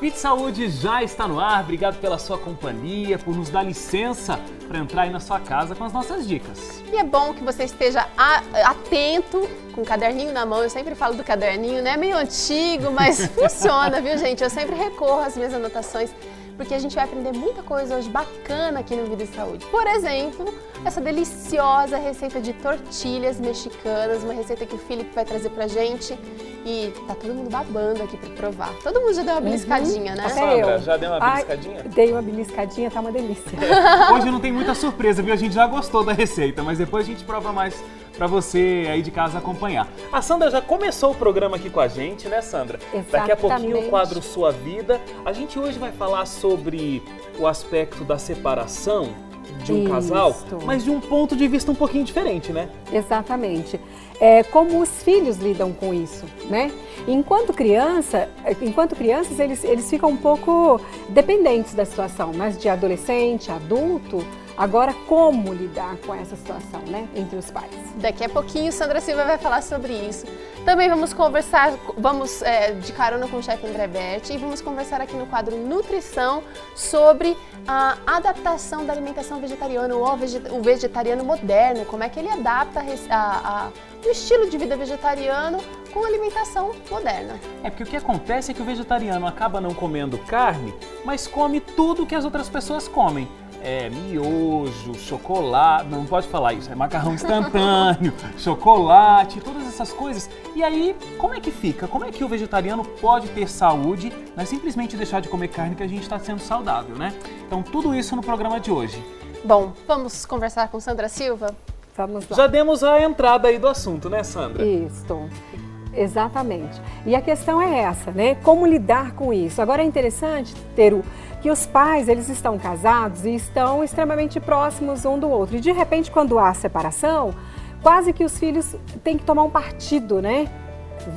Fit Saúde já está no ar. Obrigado pela sua companhia, por nos dar licença para entrar aí na sua casa com as nossas dicas. E é bom que você esteja atento, com o caderninho na mão. Eu sempre falo do caderninho, né? Meio antigo, mas funciona, viu, gente? Eu sempre recorro às minhas anotações, porque a gente vai aprender muita coisa hoje bacana aqui no Vida e Saúde. Por exemplo, essa deliciosa receita de tortilhas mexicanas, uma receita que o Felipe vai trazer pra gente. E tá todo mundo babando aqui pra provar. Todo mundo já deu uma beliscadinha, né? Sandra, já deu uma beliscadinha? Dei uma beliscadinha, tá uma delícia. Hoje não tem muita surpresa, viu? A gente já gostou da receita, mas depois a gente prova mais pra você aí de casa acompanhar. A Sandra já começou o programa aqui com a gente, né, Sandra? Exatamente. Daqui a pouquinho o quadro Sua Vida. A gente hoje vai falar sobre o aspecto da separação de um casal, mas de um ponto de vista um pouquinho diferente, né? Exatamente. Como os filhos lidam com isso, né? Enquanto crianças, eles ficam um pouco dependentes da situação, mas de adolescente, adulto, agora como lidar com essa situação, né, entre os pais? Daqui a pouquinho Sandra Silva vai falar sobre isso. Também vamos conversar, de carona com o chefe André Berti, e vamos conversar aqui no quadro Nutrição sobre a adaptação da alimentação vegetariana, o vegetariano moderno, como é que ele adapta o estilo de vida vegetariano com a alimentação moderna. Porque o que acontece é que o vegetariano acaba não comendo carne, mas come tudo que as outras pessoas comem. Miojo, chocolate, não pode falar isso, macarrão instantâneo, chocolate, todas essas coisas. E aí, como é que fica? Como é que o vegetariano pode ter saúde, não é simplesmente deixar de comer carne que a gente está sendo saudável, né? Então, tudo isso no programa de hoje. Bom, vamos conversar com Sandra Silva? Vamos lá. Já demos a entrada aí do assunto, né, Sandra? Isso. Exatamente. E a questão é essa, né? Como lidar com isso? Agora é interessante, Teru, que os pais, eles estão casados e estão extremamente próximos um do outro. E de repente, quando há separação, quase que os filhos têm que tomar um partido, né?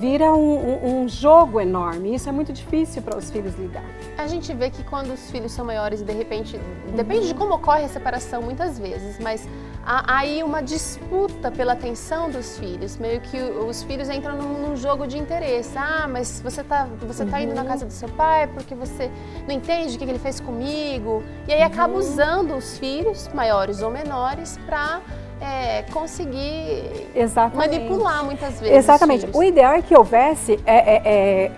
Vira um jogo enorme. Isso é muito difícil para os filhos lidar. A gente vê que quando os filhos são maiores, de repente, depende de como ocorre a separação muitas vezes, mas há aí uma disputa pela atenção dos filhos, meio que os filhos entram num jogo de interesse. Mas você tá indo na casa do seu pai porque você não entende o que ele fez comigo. E aí acaba usando os filhos, maiores ou menores, para conseguir manipular muitas vezes. Exatamente. O ideal é que houvesse,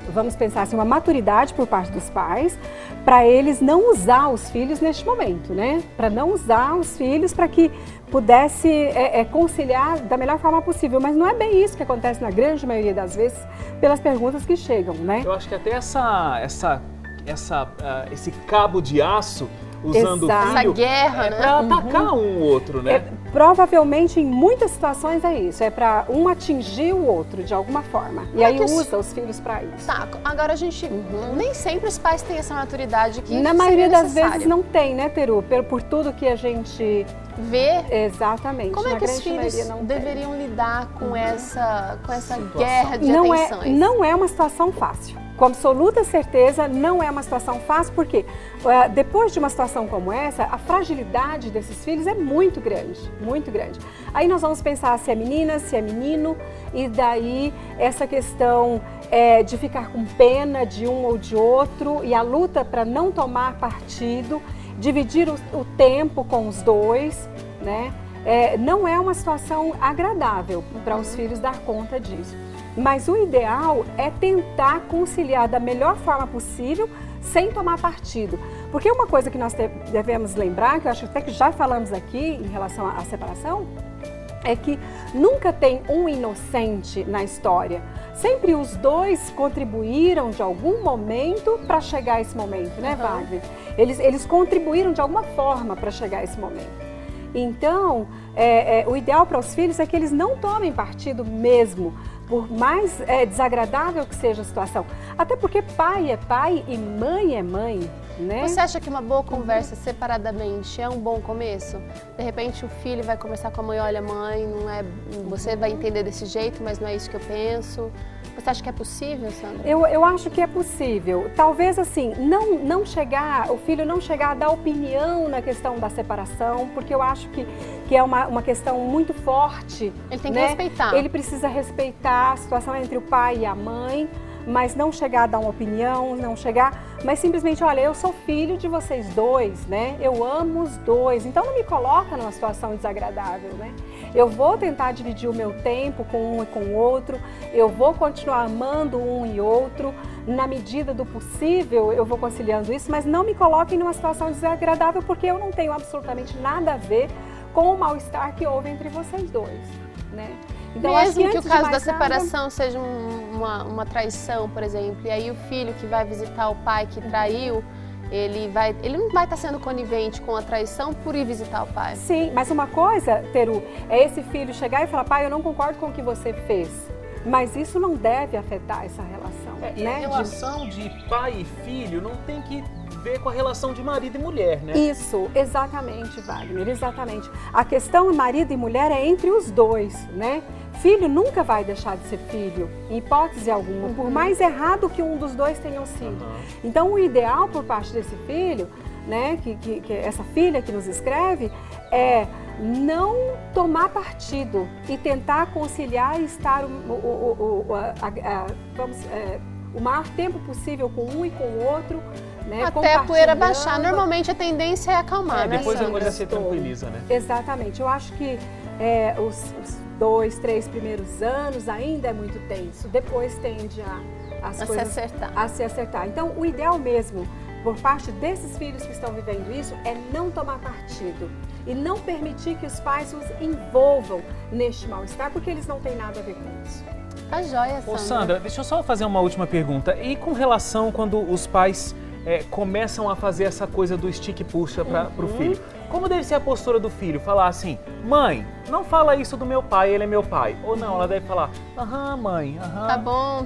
vamos pensar assim, uma maturidade por parte dos pais para eles não usar os filhos neste momento, né? Para não usar os filhos para que pudesse conciliar da melhor forma possível. Mas não é bem isso que acontece na grande maioria das vezes pelas perguntas que chegam, né? Eu acho que até esse cabo de aço usando o filho, essa guerra, né? Para atacar um outro, né? Provavelmente, em muitas situações é isso, é para um atingir o outro de alguma forma. E aí usa os filhos para isso. Tá, agora a gente, nem sempre os pais têm essa maturidade que na maioria das vezes não tem, né, Teru? Por tudo que a gente vê. Exatamente. Como é que os filhos deveriam lidar com essa guerra de atenções? Não é uma situação fácil. Com absoluta certeza, não é uma situação fácil, porque depois de uma situação como essa, a fragilidade desses filhos é muito grande, muito grande. Aí nós vamos pensar se é menina, se é menino, e daí essa questão de ficar com pena de um ou de outro, e a luta para não tomar partido, dividir o tempo com os dois, né? Não é uma situação agradável para os filhos dar conta disso. Mas o ideal é tentar conciliar da melhor forma possível, sem tomar partido. Porque uma coisa que nós devemos lembrar, que eu acho até que já falamos aqui em relação à separação, é que nunca tem um inocente na história. Sempre os dois contribuíram de algum momento para chegar a esse momento, né, Wagner? Eles contribuíram de alguma forma para chegar a esse momento. Então, o ideal para os filhos é que eles não tomem partido mesmo, por mais desagradável que seja a situação. Até porque pai é pai e mãe é mãe, né? Você acha que uma boa conversa separadamente é um bom começo? De repente o filho vai conversar com a mãe, olha mãe, você vai entender desse jeito, mas não é isso que eu penso. Você acha que é possível, Sandra? Eu acho que é possível. Talvez assim, o filho não chegar a dar opinião na questão da separação, porque eu acho que é uma questão muito forte. Ele tem que respeitar. Ele precisa respeitar a situação entre o pai e a mãe, mas não chegar a dar uma opinião, não chegar, mas simplesmente, olha, eu sou filho de vocês dois, né? Eu amo os dois, então não me coloca numa situação desagradável, né? Eu vou tentar dividir o meu tempo com um e com o outro, eu vou continuar amando um e outro, na medida do possível eu vou conciliando isso, mas não me coloquem numa situação desagradável porque eu não tenho absolutamente nada a ver com o mal-estar que houve entre vocês dois, né? Então, mesmo que o caso da separação seja uma traição, por exemplo, e aí o filho que vai visitar o pai que traiu, ele não vai estar sendo conivente com a traição por ir visitar o pai. Sim, mas uma coisa, Teru, é esse filho chegar e falar, pai, eu não concordo com o que você fez. Mas isso não deve afetar essa relação, né? A relação de pai e filho não tem que ver com a relação de marido e mulher, né? Isso, exatamente, Wagner, exatamente. A questão marido e mulher é entre os dois, né? Filho nunca vai deixar de ser filho, em hipótese alguma, por mais errado que um dos dois tenham sido. Então, o ideal por parte desse filho, né, que essa filha que nos escreve, é não tomar partido e tentar conciliar e estar o maior tempo possível com um e com o outro, né? Até a poeira baixar. Normalmente a tendência é acalmar, né, depois a Sandra? coisa se tranquiliza, né? Exatamente. Eu acho que os 2, 3 primeiros anos ainda é muito tenso. Depois tende as coisas a se acertar. Então, o ideal mesmo, por parte desses filhos que estão vivendo isso, é não tomar partido e não permitir que os pais os envolvam neste mal-estar, porque eles não têm nada a ver com isso. Tá joia, Sandra. Ô, Sandra, deixa eu só fazer uma última pergunta. E com relação quando os pais começam a fazer essa coisa do estique e puxa pro filho, como deve ser a postura do filho? Falar assim, mãe, não fala isso do meu pai, ele é meu pai. Ou não, ela deve falar, aham, mãe, aham.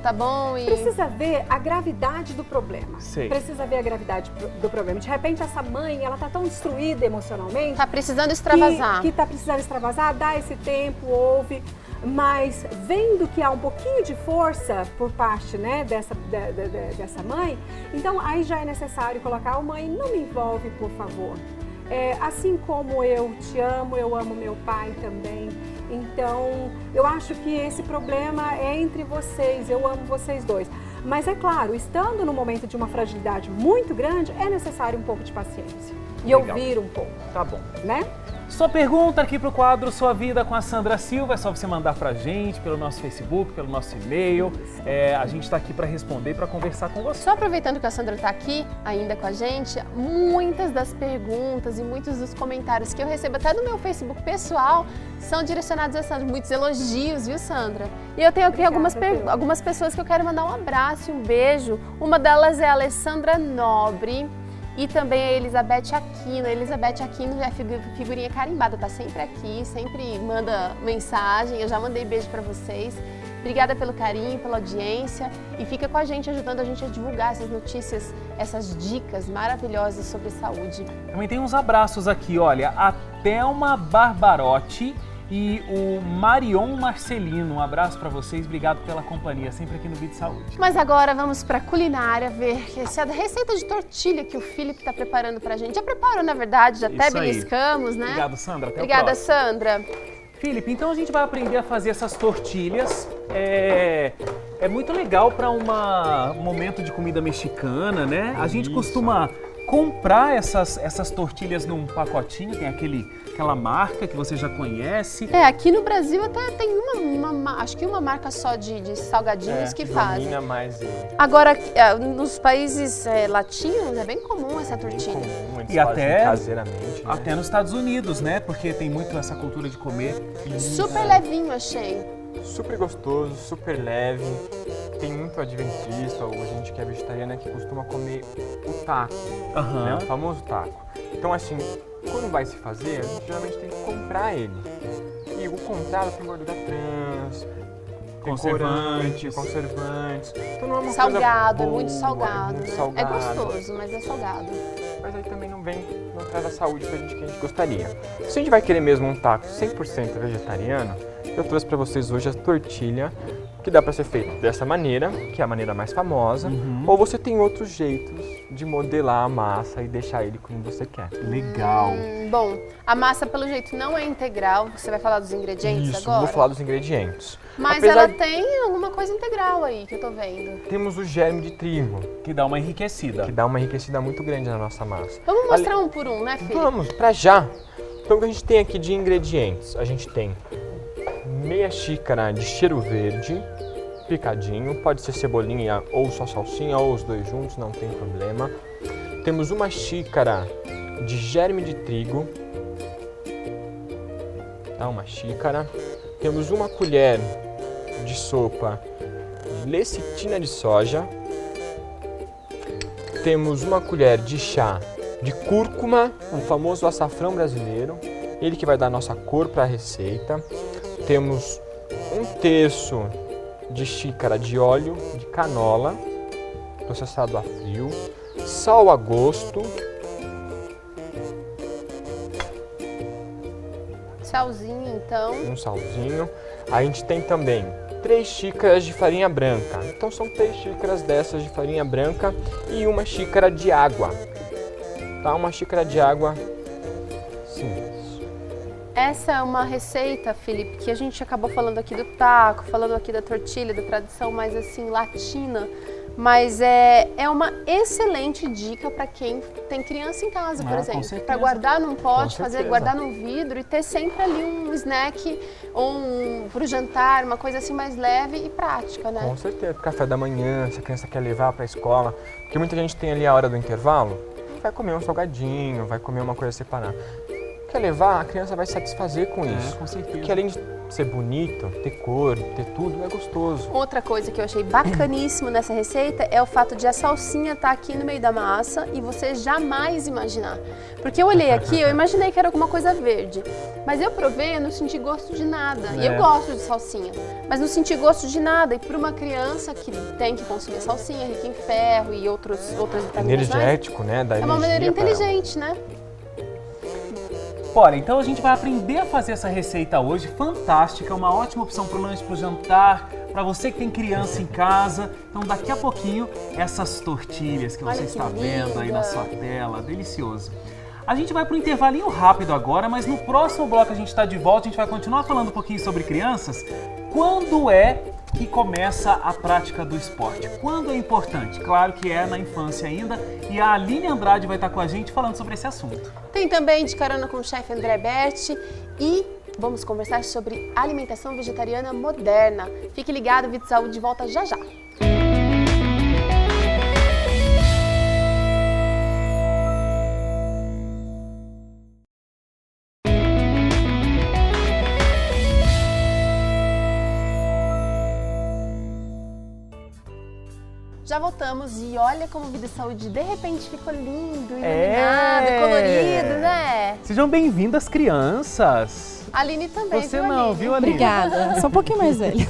Tá bom. E... Precisa ver a gravidade do problema. Sei. Precisa ver a gravidade do problema. De repente, essa mãe, ela tá tão destruída emocionalmente. Tá precisando extravasar. Que tá precisando extravasar, dá esse tempo, ouve. Mas vendo que há um pouquinho de força por parte, né, dessa mãe, então aí já é necessário colocar, mãe, não me envolve, por favor. Assim como eu te amo, eu amo meu pai também. Então, eu acho que esse problema é entre vocês, eu amo vocês dois. Mas é claro, estando no momento de uma fragilidade muito grande, é necessário um pouco de paciência. E ouvir um pouco. Tá bom. Né? Sua pergunta aqui pro quadro Sua Vida com a Sandra Silva, é só você mandar pra gente pelo nosso Facebook, pelo nosso e-mail. A gente tá aqui para responder, para conversar com você. Só aproveitando que a Sandra tá aqui ainda com a gente, muitas das perguntas e muitos dos comentários que eu recebo até no meu Facebook pessoal são direcionados a Sandra. Muitos elogios, viu, Sandra? E eu tenho aqui algumas pessoas que eu quero mandar um abraço e um beijo. Uma delas é a Alessandra Nobre. E também a Elizabeth Aquino. A Elizabeth Aquino é figurinha carimbada, tá sempre aqui, sempre manda mensagem. Eu já mandei beijo para vocês. Obrigada pelo carinho, pela audiência e fica com a gente, ajudando a gente a divulgar essas notícias, essas dicas maravilhosas sobre saúde. Também tem uns abraços aqui, olha, a Thelma Barbarotti e o Marion Marcelino. Um abraço para vocês, obrigado pela companhia, sempre aqui no Vídeo Saúde. Mas agora vamos para culinária, ver essa receita de tortilha que o Felipe está preparando para a gente. Já preparou, na verdade, já até beliscamos, né? Obrigado, Sandra. Até Obrigada, o próximo. Sandra. Felipe, então a gente vai aprender a fazer essas tortilhas. É muito legal para um momento de comida mexicana, né? A gente costuma comprar essas tortilhas num pacotinho, tem aquela marca que você já conhece. Aqui no Brasil até tem acho que uma marca só de salgadinhos que fazem. Agora, nos países latinos é bem comum essa tortilha. Bem comum, eles E até caseiramente, né? Até nos Estados Unidos, né? Porque tem muito essa cultura de comer. Super levinho, achei. Super gostoso, super leve. Tem muito adventista ou gente que é vegetariana que costuma comer o taco, né? O famoso taco. Então, assim, quando vai se fazer, a gente geralmente tem que comprar ele. E o comprado tem gordura trans, conservantes. Então não é uma salgado, coisa boa, muito salgado, muito né? salgado. É gostoso, mas é salgado. Mas aí também não traz a saúde pra gente que a gente gostaria. Se a gente vai querer mesmo um taco 100% vegetariano, eu trouxe para vocês hoje a tortilha que dá para ser feito dessa maneira, que é a maneira mais famosa, ou você tem outros jeitos de modelar a massa e deixar ele como você quer. Legal. Bom, a massa pelo jeito não é integral, você vai falar dos ingredientes Isso, agora? vou falar dos ingredientes. Mas Apesar ela tem alguma coisa integral aí que eu tô vendo. Temos o germe de trigo, Que dá uma enriquecida. que dá uma enriquecida muito grande na nossa massa. Vamos mostrar um por um, né, Felipe? Vamos, pra já. Então o que a gente tem aqui de ingredientes? A gente tem meia xícara de cheiro verde, picadinho, pode ser cebolinha ou só salsinha, ou os dois juntos, não tem problema. Temos uma xícara de germe de trigo, tá? Uma xícara. Temos uma colher de sopa de lecitina de soja. Temos uma colher de chá de cúrcuma, o famoso açafrão brasileiro, ele que vai dar nossa cor para a receita. Temos 1/3 de xícara de óleo de canola, processado a frio, sal a gosto, Salzinho, então. um salzinho. A gente tem também 3 xícaras de farinha branca, então são 3 xícaras dessas de farinha branca e uma xícara de água, tá? Uma xícara de água simples. Essa é uma receita, Felipe, que a gente acabou falando aqui do taco, falando aqui da tortilha, da tradição mais assim latina, mas é uma excelente dica para quem tem criança em casa, por com exemplo, certeza. para guardar num pote, certeza. guardar num vidro e ter sempre ali um snack ou pro jantar, uma coisa assim mais leve e prática, né? Com certeza, café da manhã, se a criança quer levar para a escola, porque muita gente tem ali a hora do intervalo, vai comer um salgadinho, vai comer uma coisa separada. Quer levar, a criança vai se satisfazer com isso. Com certeza. Porque além de ser bonito, ter cor, ter tudo, é gostoso. Outra coisa que eu achei bacaníssimo nessa receita é o fato de a salsinha estar aqui no meio da massa e você jamais imaginar. Porque eu olhei aqui, eu imaginei que era alguma coisa verde, mas eu provei e não senti gosto de nada. E eu gosto de salsinha, mas não senti gosto de nada. E para uma criança que tem que consumir salsinha, rica em ferro e outras vitaminas, Energético, né? Dá é uma maneira energia pra ela. inteligente, né? Bora, então a gente vai aprender a fazer essa receita hoje, fantástica, uma ótima opção para o lanche, para o jantar, para você que tem criança em casa. Então daqui a pouquinho, essas tortilhas que Olha você que está vendo aí linda. na sua tela, delicioso. A gente vai para um intervalinho rápido agora, mas no próximo bloco a gente está de volta, a gente vai continuar falando um pouquinho sobre crianças. Quando é que começa a prática do esporte? Quando é importante? Claro que é na infância ainda, e a Aline Andrade vai estar com a gente falando sobre esse assunto. Tem também De Carona com o chefe André Berti e vamos conversar sobre alimentação vegetariana moderna. Fique ligado, Vida e Saúde volta já já. Já voltamos e olha como Vida e Saúde de repente ficou lindo, iluminado, colorido, né? Sejam bem-vindas, crianças! A Aline também, Você viu, não, Aline? viu, Aline? Obrigada, sou um pouquinho mais velha.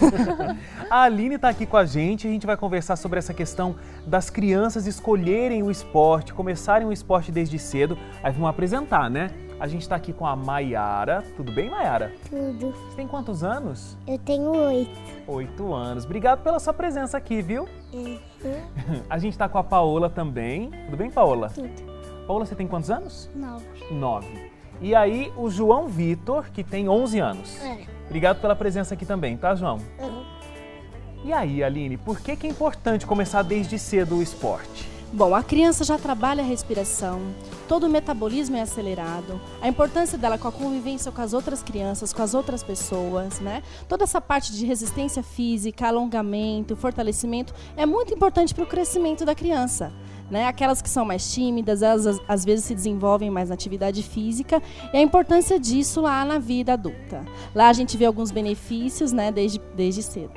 A Aline está aqui com a gente vai conversar sobre essa questão das crianças escolherem o esporte, começarem o esporte desde cedo. Aí vamos apresentar, né? A gente está aqui com a Maiara. Tudo bem, Maiara? Tudo. Você tem quantos anos? Eu tenho 8. 8 anos. Obrigado pela sua presença aqui, viu? A gente está com a Paola também. Tudo bem, Paola? Tudo. Paola, você tem quantos anos? 9. 9. E aí, o João Vitor, que tem 11 anos. Obrigado pela presença aqui também, tá, João? E aí, Aline, por que é importante começar desde cedo o esporte? Bom, a criança já trabalha a respiração, todo o metabolismo é acelerado, a importância dela com a convivência com as outras crianças, com as outras pessoas, né? Toda essa parte de resistência física, alongamento, fortalecimento é muito importante para o crescimento da criança. Né? Aquelas que são mais tímidas, elas às vezes se desenvolvem mais na atividade física e a importância disso lá na vida adulta. Lá a gente vê alguns benefícios, né, desde cedo.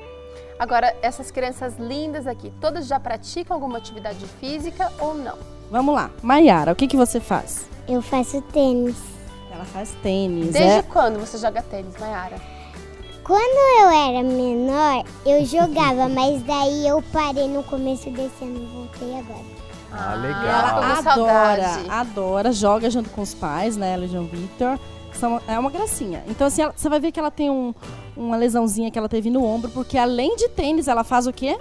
Agora, essas crianças lindas aqui, todas já praticam alguma atividade física ou não? Vamos lá. Maiara, o que você faz? Eu faço tênis. Ela faz tênis. Desde quando você joga tênis, Maiara? Quando eu era menor, eu jogava, mas daí eu parei no começo desse ano e voltei agora. Ah, legal. Ela com saudade. adora, joga junto com os pais, né, ela e o João Vitor. É uma gracinha. Então, assim, você vai ver que ela tem um uma lesãozinha que ela teve no ombro, porque além de tênis, ela faz o quê?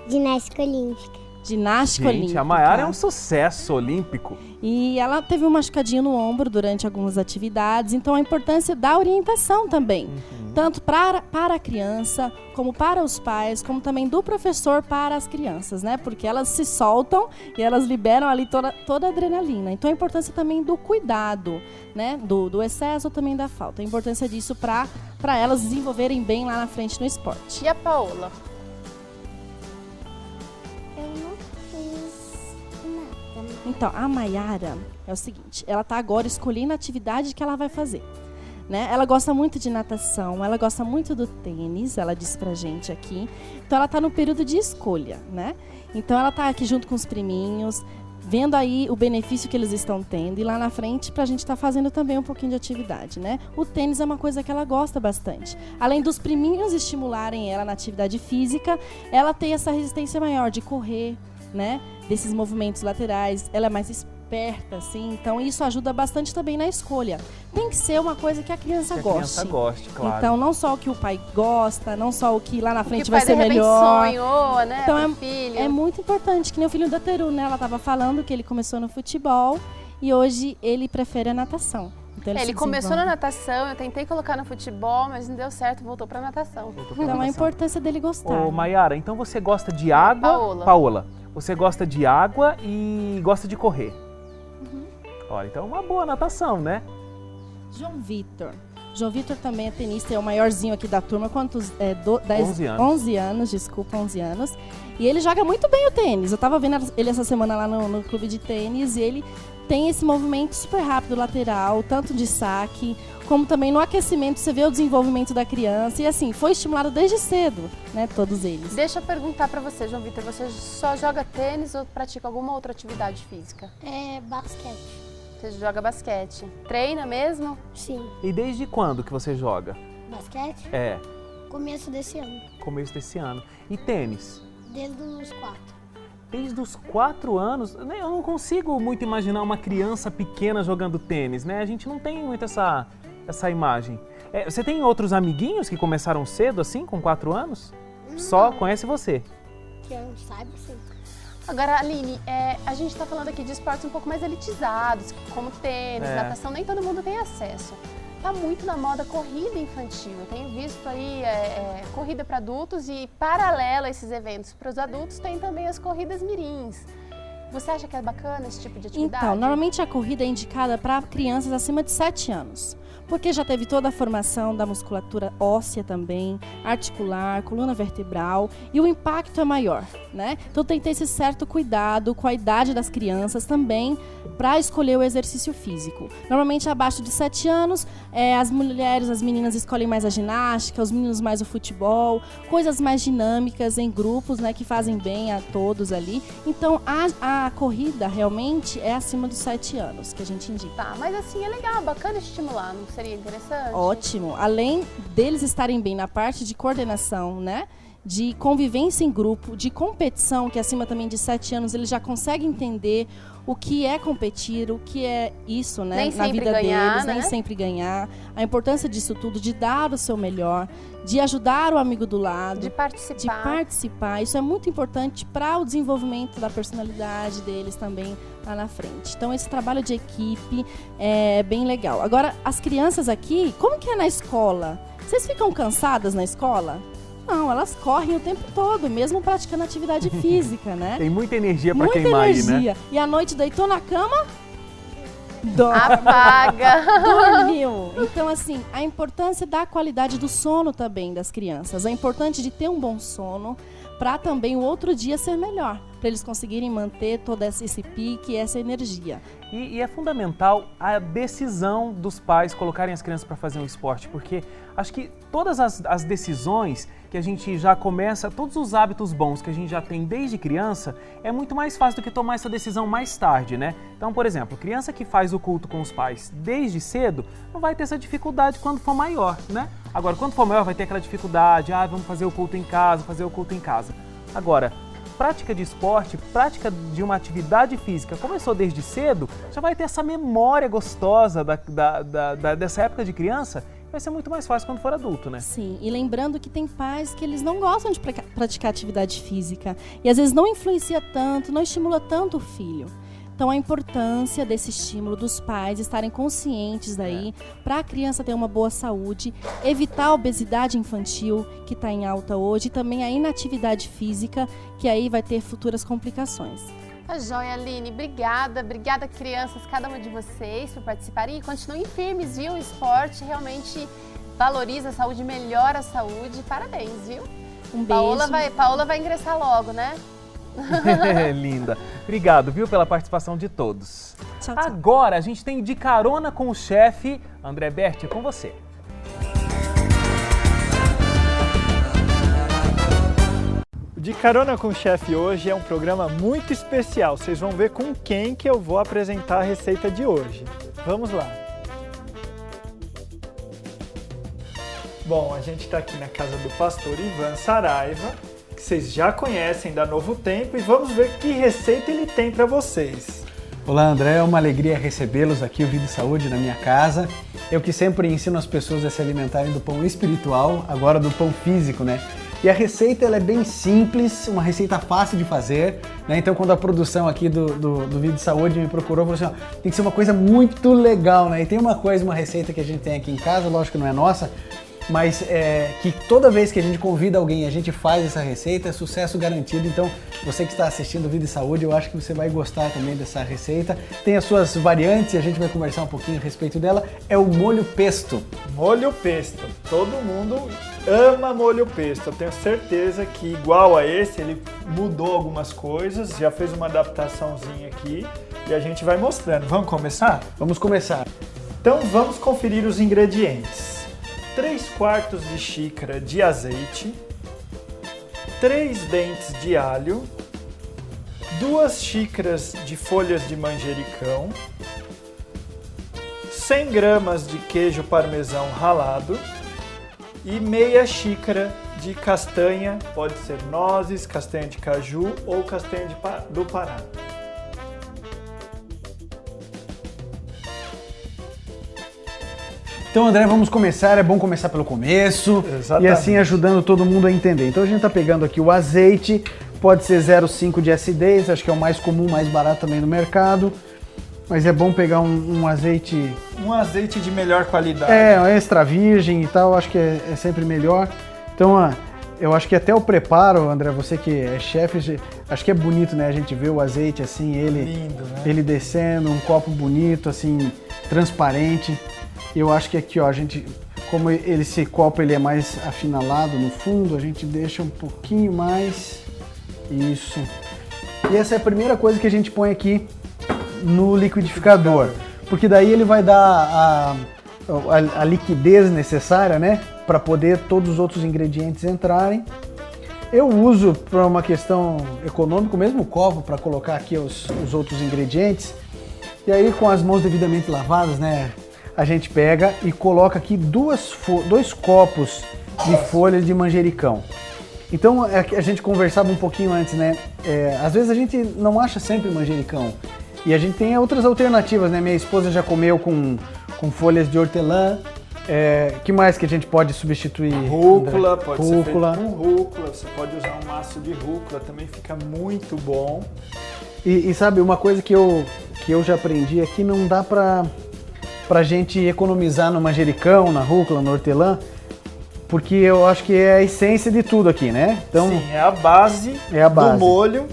Ginástica olímpica. Ginástica olímpica. Gente, a Mayara é um sucesso olímpico. E ela teve um machucadinho no ombro durante algumas atividades, então a importância da orientação também. Tanto para a criança, como para os pais, como também do professor para as crianças, né? Porque elas se soltam e elas liberam ali toda a adrenalina. Então a importância também do cuidado, né? Do excesso ou também da falta. A importância disso para elas desenvolverem bem lá na frente no esporte. E a Paola? Eu não fiz nada. Então, a Mayara é o seguinte, ela tá agora escolhendo a atividade que ela vai fazer. Né? Ela gosta muito de natação, ela gosta muito do tênis, ela disse pra gente aqui. Então ela tá no período de escolha, né? Então ela tá aqui junto com os priminhos, vendo aí o benefício que eles estão tendo. E lá na frente pra gente tá fazendo também um pouquinho de atividade, né? O tênis é uma coisa que ela gosta bastante. Além dos priminhos estimularem ela na atividade física, ela tem essa resistência maior de correr, né? Desses movimentos laterais, ela é mais esperta, assim, então isso ajuda bastante também na escolha. Tem que ser uma coisa que a criança goste. Que a criança goste, claro. Então, não só o que o pai gosta, não só o que lá na frente que vai o pai ser de repente melhor. sonhou, né, então filho. é muito importante, que nem o filho da Teru, né? Ela estava falando que ele começou no futebol e hoje ele prefere a natação. Então, Ele começou na natação, eu tentei colocar no futebol, mas não deu certo, voltou pra natação. Então a importância dele gostar. Ô, Mayara, então você gosta de água... Paola. Você gosta de água e gosta de correr. Olha, então é uma boa natação, né? João Vitor também é tenista, é o maiorzinho aqui da turma. Quantos? 11 anos. 11 anos, desculpa, 11 anos. E ele joga muito bem o tênis. Eu tava vendo ele essa semana lá no clube de tênis e ele tem esse movimento super rápido lateral, tanto de saque, como também no aquecimento, você vê o desenvolvimento da criança. E assim, foi estimulado desde cedo, né, todos eles. Deixa eu perguntar pra você, João Vitor, você só joga tênis ou pratica alguma outra atividade física? É basquete. Você joga basquete. Treina mesmo? Sim. E desde quando que você joga? Basquete? É, Começo desse ano. começo desse ano. E tênis? Desde os 4. Desde os 4 anos, né, eu não consigo muito imaginar uma criança pequena jogando tênis, né? A gente não tem muito essa imagem. Você tem outros amiguinhos que começaram cedo, assim, com 4 anos? Só conhece você? Que eu saiba, sim. Agora, Aline, a gente está falando aqui de esportes um pouco mais elitizados, como tênis, natação, nem todo mundo tem acesso. Tá muito na moda corrida infantil. Eu tenho visto aí corrida para adultos e, paralelo a esses eventos para os adultos, tem também as corridas mirins. Você acha que é bacana esse tipo de atividade? Então, normalmente a corrida é indicada para crianças acima de 7 anos. Porque já teve toda a formação da musculatura óssea também, articular, coluna vertebral, e o impacto é maior, né? Então tem que ter esse certo cuidado com a idade das crianças também para escolher o exercício físico. Normalmente abaixo de 7 anos, as mulheres, as meninas escolhem mais a ginástica, os meninos mais o futebol, coisas mais dinâmicas em grupos, né, que fazem bem a todos ali. Então a corrida realmente é acima dos 7 anos que a gente indica. Tá, mas assim é legal, bacana estimular, não seria interessante? Ótimo. Além deles estarem bem na parte de coordenação, né? De convivência em grupo, de competição, que acima também de 7 anos eles já conseguem entender o que é competir, o que é isso, né? Nem na vida ganhar, deles, né? nem sempre ganhar. A importância disso tudo, de dar o seu melhor, de ajudar o amigo do lado. De participar. De participar. Isso é muito importante para o desenvolvimento da personalidade deles também lá na frente. Então, esse trabalho de equipe é bem legal. Agora, as crianças aqui, como que é na escola? Vocês ficam cansadas na escola? Não, elas correm o tempo todo, mesmo praticando atividade física, né? Tem muita energia para Muita queimar energia. aí, né? E à noite deitou na cama? Apaga! Dormiu. Então, assim, a importância da qualidade do sono também das crianças. É importante de ter um bom sono para também o outro dia ser melhor, para eles conseguirem manter todo esse pique, essa energia. E é fundamental a decisão dos pais colocarem as crianças para fazer um esporte, porque acho que todas as decisões que a gente já começa, todos os hábitos bons que a gente já tem desde criança, é muito mais fácil do que tomar essa decisão mais tarde, né? Então, por exemplo, criança que faz o culto com os pais desde cedo, não vai ter essa dificuldade quando for maior, né? Agora, quando for maior, vai ter aquela dificuldade, vamos fazer o culto em casa, fazer o culto em casa. Agora, prática de esporte, prática de uma atividade física, começou desde cedo, já vai ter essa memória gostosa dessa época de criança, vai ser muito mais fácil quando for adulto, né? Sim, e lembrando que tem pais que eles não gostam de praticar atividade física e às vezes não influencia tanto, não estimula tanto o filho. Então a importância desse estímulo dos pais estarem conscientes daí para a criança ter uma boa saúde, evitar a obesidade infantil que está em alta hoje e também a inatividade física, que aí vai ter futuras complicações. Tá joia, Aline. Obrigada, crianças, cada uma de vocês por participarem e continuem firmes, viu? O esporte realmente valoriza a saúde, melhora a saúde. Parabéns, viu? Um beijo. Paola vai ingressar logo, né? Linda. Obrigado, viu, pela participação de todos. Tchau, tchau. Agora a gente tem De Carona com o Chefe. André Berti, é com você. De Carona com o Chefe hoje é um programa muito especial. Vocês vão ver com quem que eu vou apresentar a receita de hoje. Vamos lá. Bom, a gente está aqui na casa do pastor Ivan Saraiva, que vocês já conhecem da Novo Tempo, e vamos ver que receita ele tem para vocês. Olá, André, é uma alegria recebê-los aqui, o Vida e Saúde, na minha casa. Eu que sempre ensino as pessoas a se alimentarem do pão espiritual, agora do pão físico, né? E a receita ela é bem simples, uma receita fácil de fazer, né? Então quando a produção aqui do Vida e Saúde me procurou, falou assim, ó, tem que ser uma coisa muito legal, né? E tem uma receita que a gente tem aqui em casa, lógico que não é nossa, mas que toda vez que a gente convida alguém e a gente faz essa receita, é sucesso garantido. Então, você que está assistindo Vida e Saúde, eu acho que você vai gostar também dessa receita. Tem as suas variantes e a gente vai conversar um pouquinho a respeito dela. É o molho pesto. Molho pesto. Todo mundo ama molho pesto. Eu tenho certeza que igual a esse, ele mudou algumas coisas, já fez uma adaptaçãozinha aqui e a gente vai mostrando. Vamos começar? Vamos começar. Então, vamos conferir os ingredientes. 3/4 de xícara de azeite, 3 dentes de alho, 2 xícaras de folhas de manjericão, 100 gramas de queijo parmesão ralado e meia xícara de castanha, pode ser nozes, castanha de caju ou castanha do Pará. Então, André, vamos começar. É bom começar pelo começo. Exatamente. E assim ajudando todo mundo a entender. Então a gente está pegando aqui o azeite, pode ser 0,5 de acidez, acho que é o mais comum, mais barato também no mercado. Mas é bom pegar um azeite... Um azeite de melhor qualidade. Extra virgem e tal, acho que é sempre melhor. Então, eu acho que até o preparo, André, você que é chefe, acho que é bonito, né? A gente vê o azeite assim, Lindo, né? ele descendo, um copo bonito, assim, transparente. Eu acho que aqui, ó, a gente, como esse copo ele é mais afinalado no fundo, a gente deixa um pouquinho mais, isso. E essa é a primeira coisa que a gente põe aqui no liquidificador, porque daí ele vai dar a liquidez necessária, né, para poder todos os outros ingredientes entrarem. Eu uso para uma questão econômica o mesmo copo para colocar aqui os outros ingredientes, e aí com as mãos devidamente lavadas, né, a gente pega e coloca aqui 2 copos de folhas de manjericão. Então, a gente conversava um pouquinho antes, né? Às vezes a gente não acha sempre manjericão. E a gente tem outras alternativas, né? Minha esposa já comeu com folhas de hortelã. Que mais que a gente pode substituir? Rúcula, pode ser feito com rúcula. Você pode usar um maço de rúcula, também fica muito bom. E sabe, uma coisa que eu já aprendi é que não dá pra gente economizar no manjericão, na rúcula, no hortelã, porque eu acho que é a essência de tudo aqui, né? Então, sim, é a base do molho,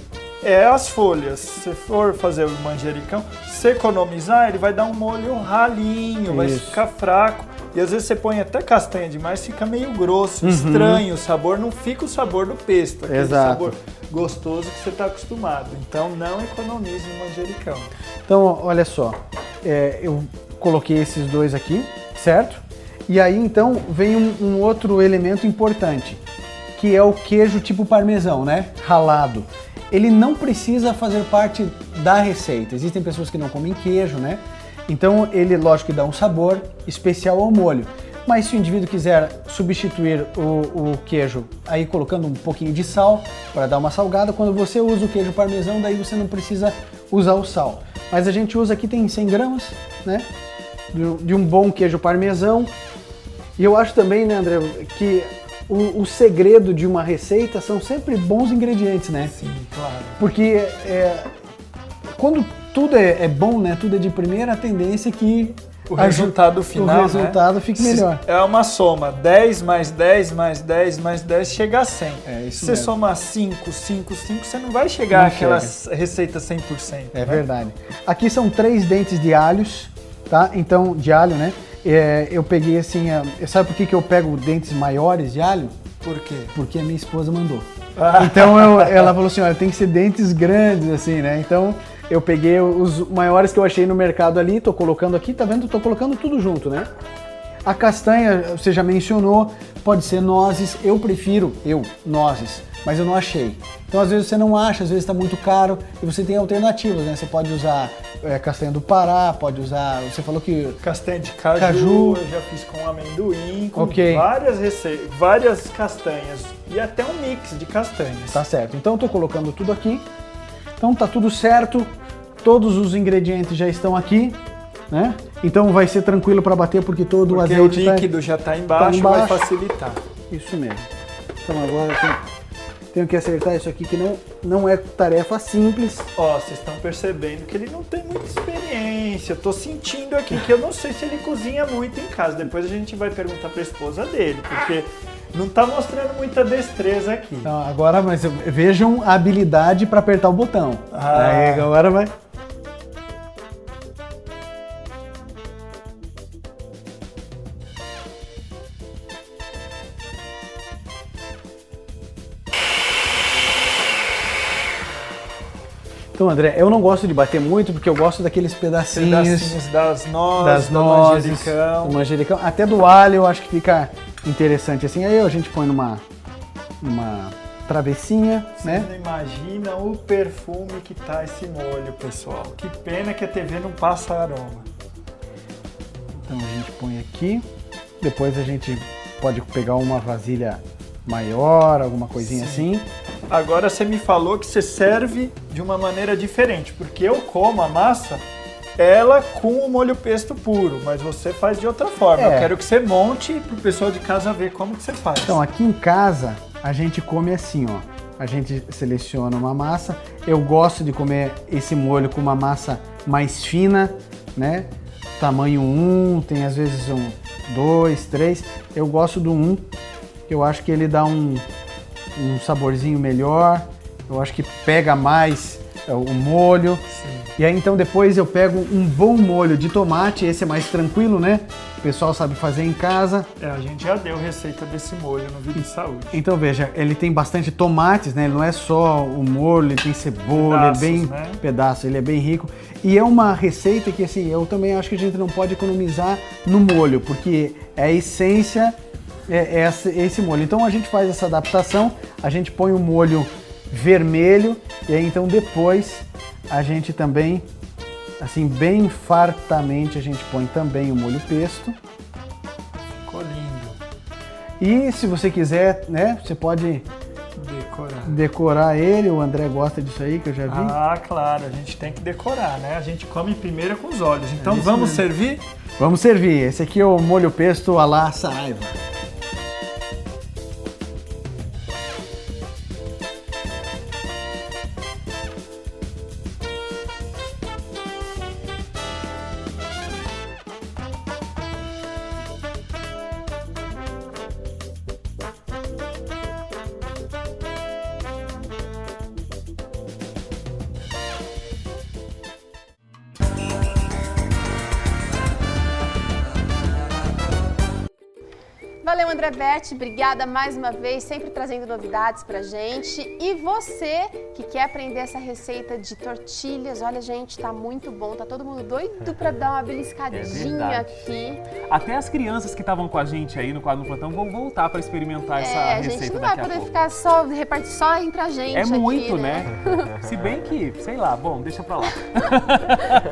é as folhas. Se for fazer o manjericão, se economizar, ele vai dar um molho ralinho, vai ficar fraco. E às vezes você põe até castanha demais, fica meio grosso, estranho o sabor, não fica o sabor do pesto, aquele sabor gostoso que você está acostumado. Então não economize no manjericão. Então, olha só, eu coloquei esses 2 aqui, certo? E aí então vem um outro elemento importante, que é o queijo tipo parmesão, né? Ralado. Ele não precisa fazer parte da receita. Existem pessoas que não comem queijo, né? Então ele, lógico, que dá um sabor especial ao molho. Mas se o indivíduo quiser substituir o queijo aí colocando um pouquinho de sal para dar uma salgada, quando você usa o queijo parmesão, daí você não precisa usar o sal. Mas a gente usa aqui, tem 100 gramas, né? De um bom queijo parmesão. E eu acho também, né, André, que o segredo de uma receita são sempre bons ingredientes, né? Sim, claro. Porque quando tudo é bom, né, tudo é de primeira, a tendência é que o resultado final, o resultado fique melhor. É uma soma, 10 mais 10 mais 10 mais 10 chega a 100. Se você somar 5, 5, 5, você não vai chegar àquela receita 100%. É verdade. Aqui são 3 dentes de alhos, tá? Então, de alho, né? Eu peguei assim, sabe por que eu pego dentes maiores de alho? Por quê? Porque a minha esposa mandou. Então ela falou assim, olha, tem que ser dentes grandes assim, né? Então eu peguei os maiores que eu achei no mercado ali, tô colocando aqui, tá vendo? Tô colocando tudo junto, né? A castanha, você já mencionou, pode ser nozes, eu prefiro nozes, mas eu não achei. Então às vezes você não acha, às vezes está muito caro e você tem alternativas, né? Você pode usar castanha do Pará, pode usar, você falou que... Castanha de caju, eu já fiz com amendoim, com várias receitas, várias castanhas e até um mix de castanhas. Tá certo, então eu tô colocando tudo aqui, então tá tudo certo, todos os ingredientes já estão aqui, né? Então vai ser tranquilo para bater porque todo o azeite o líquido já está embaixo, vai facilitar. Isso mesmo. Então agora tenho que acertar isso aqui que não é tarefa simples. Ó, vocês estão percebendo que ele não tem muita experiência. Eu tô sentindo aqui que eu não sei se ele cozinha muito em casa. Depois a gente vai perguntar para a esposa dele, porque não tá mostrando muita destreza aqui. Então, agora, mas vejam a habilidade para apertar o botão. Aí agora vai. Então, André, eu não gosto de bater muito porque eu gosto daqueles pedacinhos das nozes, do manjericão, até do alho eu acho que fica interessante assim. Aí a gente põe numa travessinha, né? Você não imagina o perfume que tá esse molho, pessoal. Que pena que a TV não passa aroma. Então a gente põe aqui, depois a gente pode pegar uma vasilha maior, alguma coisinha assim. Agora você me falou que você serve de uma maneira diferente, porque eu como a massa, ela com o molho pesto puro, mas você faz de outra forma. Eu quero que você monte para o pessoal de casa ver como que você faz. Então aqui em casa a gente come assim, ó. A gente seleciona uma massa. Eu gosto de comer esse molho com uma massa mais fina, né? Tamanho 1, tem às vezes 2, 3. Eu gosto do 1, que eu acho que ele dá um saborzinho melhor, eu acho que pega mais o molho. Sim. E aí então depois eu pego um bom molho de tomate, esse é mais tranquilo, né? O pessoal sabe fazer em casa. A gente já deu receita desse molho no Vida e Saúde. Então veja, ele tem bastante tomates, né? Ele não é só o molho, ele tem cebola, pedaço, ele é bem rico. E é uma receita que assim, eu também acho que a gente não pode economizar no molho, porque é a essência esse molho. Então a gente faz essa adaptação, a gente põe o molho vermelho e aí então depois a gente também, assim bem fartamente, a gente põe também o molho pesto. Ficou lindo. E se você quiser, né, você pode decorar ele, o André gosta disso aí, que eu já vi. Ah, claro, a gente tem que decorar, né? A gente come primeiro com os olhos. Então vamos servir? Vamos servir. Esse aqui é o molho pesto à la Saraiva. Valeu, André Berti, obrigada mais uma vez, sempre trazendo novidades pra gente. E você que quer aprender essa receita de tortilhas, olha, gente, tá muito bom, tá todo mundo doido pra dar uma beliscadinha aqui. Até as crianças que estavam com a gente aí no quadro no plantão vão voltar pra experimentar essa receita daqui a pouco. A gente não vai poder ficar só, repartir só entre a gente aqui, muito, né? Se bem que, sei lá, bom, deixa pra lá.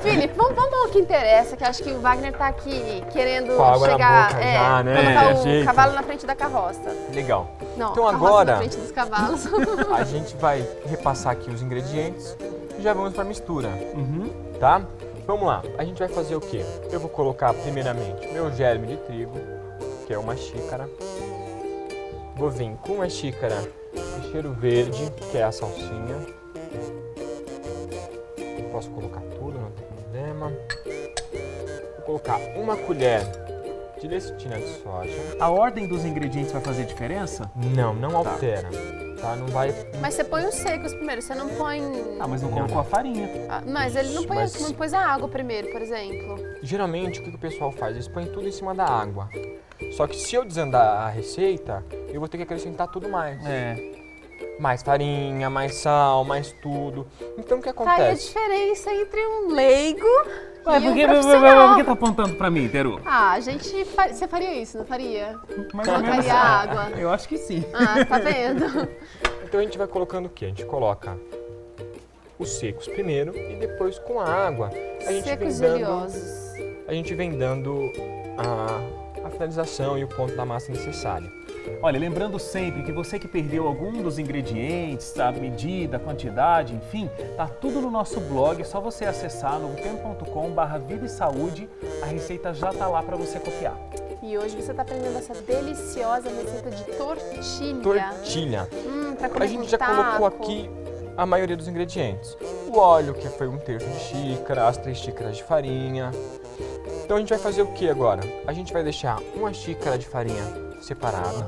Felipe, vamos ao que interessa, que acho que o Wagner tá aqui querendo chegar, já, né? Colocar o cavalo na frente da carroça. Legal. Não, então agora na frente dos cavalos. A gente vai repassar aqui os ingredientes e já vamos para a mistura, tá? Vamos lá. A gente vai fazer o quê? Eu vou colocar primeiramente meu germe de trigo, que é uma xícara. Vou vir com uma xícara de cheiro verde, que é a salsinha. Posso colocar tudo, não tem problema. Vou colocar uma colher de lecitina de soja. A ordem dos ingredientes vai fazer diferença? Não altera. Tá? Não vai... Mas você põe os secos primeiro, você não põe... Ah, mas não colocou a farinha. Ah, mas ele não, não pôs a água primeiro, por exemplo. Geralmente, o que o pessoal faz? Eles põem tudo em cima da água. Só que se eu desandar a receita, eu vou ter que acrescentar tudo mais. Mais farinha, mais sal, mais tudo. Então, o que acontece? Tá aí a diferença entre um leigo Ué, e por um que profissional. por que tá apontando pra mim, Teru? Ah, a gente... Você faria isso, não faria? Mais ou menos. Colocaria água? Eu acho que sim. Ah, tá vendo? Então, a gente vai colocando o quê? A gente coloca os secos primeiro e depois com a água a gente Secos vem e dando... oleosos. A gente vem dando a finalização e o ponto da massa necessário. Olha, lembrando sempre que você que perdeu algum dos ingredientes, a medida, a quantidade, enfim, tá tudo no nosso blog, é só você acessar novotempo.com/vida e saúde, a receita já tá lá para você copiar. E hoje você tá aprendendo essa deliciosa receita de tortilha. Tortilha. Pra comer A gente com já colocou taco. aqui a maioria dos ingredientes. O óleo, que foi 1/3 de xícara, as 3 xícaras de farinha. Então a gente vai fazer o que agora? A gente vai deixar uma xícara de farinha separada.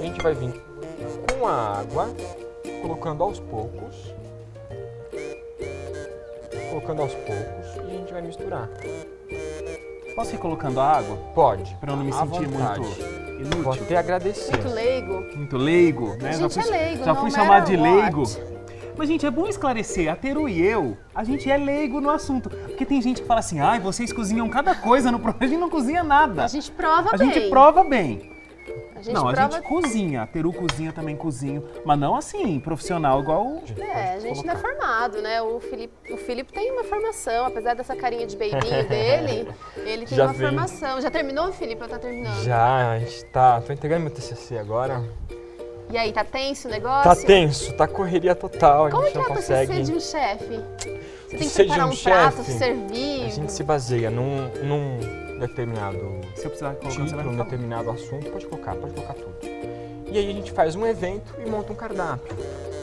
A gente vai vir com a água, colocando aos poucos. Colocando aos poucos e a gente vai misturar. Posso ir colocando a água? Pode. Para eu não me à sentir vontade. muito inútil. Vou até agradecer. Muito leigo. Muito leigo, né? A gente é leigo, já no fui matter chamado de what. leigo. Mas, gente, é bom esclarecer, a Teru e eu, a gente é leigo no assunto. Porque tem gente que fala assim, ai, vocês cozinham cada coisa no programa, a gente não cozinha nada. A gente prova A bem. gente prova bem. A gente Não, a prova... gente cozinha, a Teru cozinha, também cozinho, mas não assim, profissional igual o... a gente não é formado, né? O Felipe tem uma formação, apesar dessa carinha de beibinho dele, ele tem Já uma vem. formação. Já terminou, Felipe, ou tá terminando? Já, a gente tô entregando meu TCC agora. E aí, tá tenso o negócio? Tá tenso, tá correria total, a Como gente que não é o consegue. TCC de um chefe? Você tem que TCC de preparar um um prato, chefe, servir. A gente se baseia num determinado Se eu precisar colocar, você vai título, me um falar. determinado assunto, pode colocar tudo. E aí a gente faz um evento e monta um cardápio.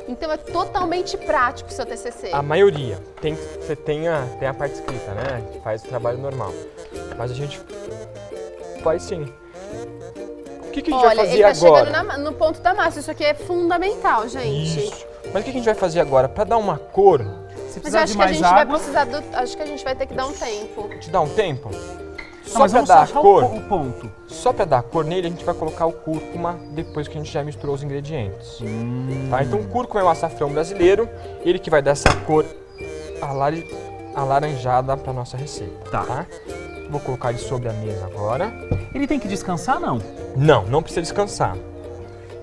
Então é totalmente prático o seu TCC. A maioria. Você tem a parte escrita, né? A gente faz o trabalho normal. Mas a gente faz sim. O que a gente vai Olha, fazer ele tá agora? chegando no ponto da massa. Isso aqui é fundamental, gente. Isso. Mas o que a gente vai fazer agora? Para dar uma cor, Se Mas eu precisar acho de que a mais gente vai água... precisar acho que a gente vai ter que dar um tempo. te dá um tempo? Não, Só mas para vamos dar a achar cor, o ponto. só para dar a cor nele, a gente vai colocar o cúrcuma depois que a gente já misturou os ingredientes. Tá? Então o cúrcuma é o açafrão brasileiro, ele que vai dar essa cor alaranjada para nossa receita. Tá. Vou colocar ele sobre a mesa agora. Ele tem que descansar, não? Não precisa descansar.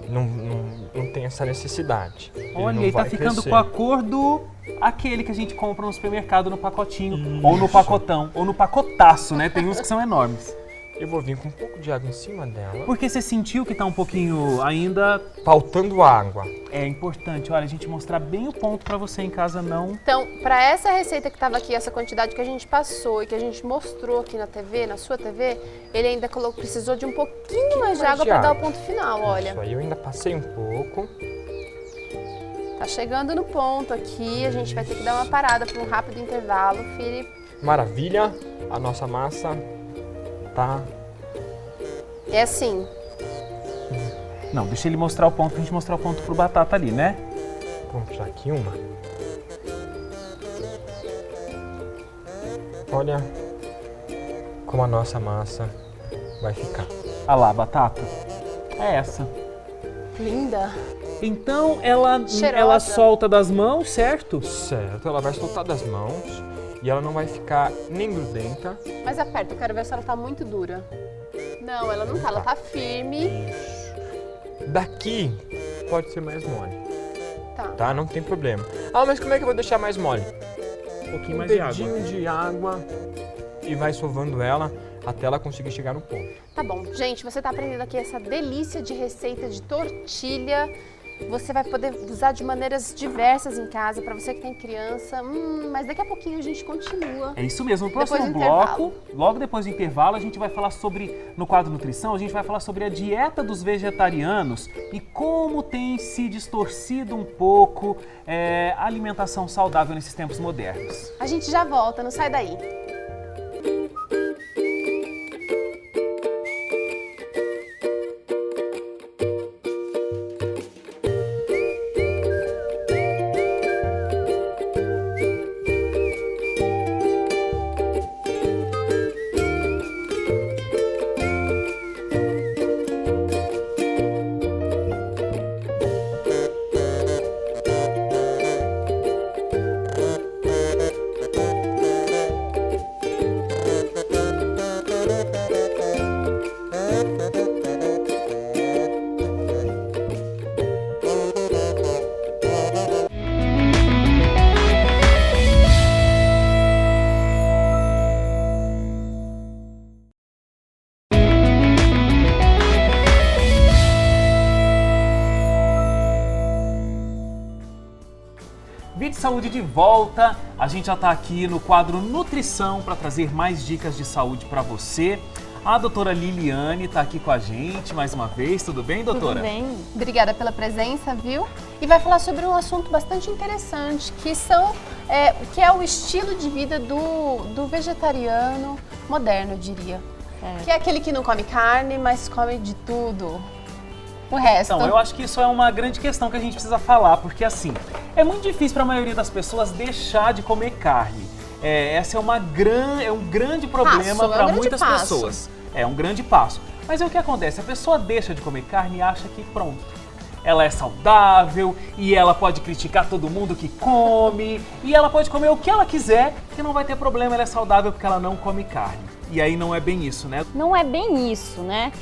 Não tem essa necessidade. Olha, ele tá ficando com a cor do... aquele que a gente compra no supermercado no pacotinho, ou no pacotão, ou no pacotaço, né? Tem uns que são enormes. Eu vou vir com um pouco de água em cima dela. Porque você sentiu que tá um pouquinho ainda... Faltando água. É importante, olha, a gente mostrar bem o ponto pra você em casa não... Então, para essa receita que estava aqui, essa quantidade que a gente passou e que a gente mostrou aqui na TV, na sua TV, ele ainda precisou de um pouquinho mais de água para dar o ponto final, olha. Isso aí, eu ainda passei um pouco. Tá chegando no ponto aqui, a gente vai ter que dar uma parada para um rápido intervalo, Felipe. Maravilha, a nossa massa tá... É assim, Não, deixa ele mostrar o ponto, pra gente mostrar o ponto pro batata ali, né? Vamos puxar aqui uma. Olha como a nossa massa vai ficar. Ah lá, a batata. É essa. linda. Então ela Cheirosa. solta das mãos, certo? Certo, ela vai soltar das mãos e ela não vai ficar nem grudenta. Mas aperta, eu quero ver se ela tá muito dura. Não, ela não tá, ela tá firme. Daqui pode ser mais mole, Tá. tá? Não tem problema. Ah, mas como é que eu vou deixar mais mole? Um pouquinho Um mais de água. dedinho de água e vai sovando ela até ela conseguir chegar no ponto. Tá bom. Gente, você tá aprendendo aqui essa delícia de receita de tortilha. você vai poder usar de maneiras diversas em casa, para você que tem criança. Mas daqui a pouquinho a gente continua. É isso mesmo. No próximo bloco, logo depois do intervalo, a gente vai falar sobre, no quadro Nutrição, a gente vai falar sobre a dieta dos vegetarianos e como tem se distorcido um pouco a alimentação saudável nesses tempos modernos. A gente já volta, não sai daí. Vídeo de Saúde de volta, a gente já está aqui no quadro Nutrição para trazer mais dicas de saúde para você. A doutora Liliane está aqui com a gente mais uma vez, tudo bem, doutora? Tudo bem, obrigada pela presença, viu? E vai falar sobre um assunto bastante interessante, que é o estilo de vida do vegetariano moderno, eu diria. Que é aquele que não come carne, mas come de tudo. O resto. Então, eu acho que isso é uma grande questão que a gente precisa falar, porque assim, é muito difícil para a maioria das pessoas deixar de comer carne. Esse é um grande problema para muitas pessoas. É um grande passo. Mas é o que acontece, a pessoa deixa de comer carne e acha que pronto, ela é saudável e ela pode criticar todo mundo que come e ela pode comer o que ela quiser que não vai ter problema, ela é saudável porque ela não come carne. E aí não é bem isso, né? Não é bem isso, né?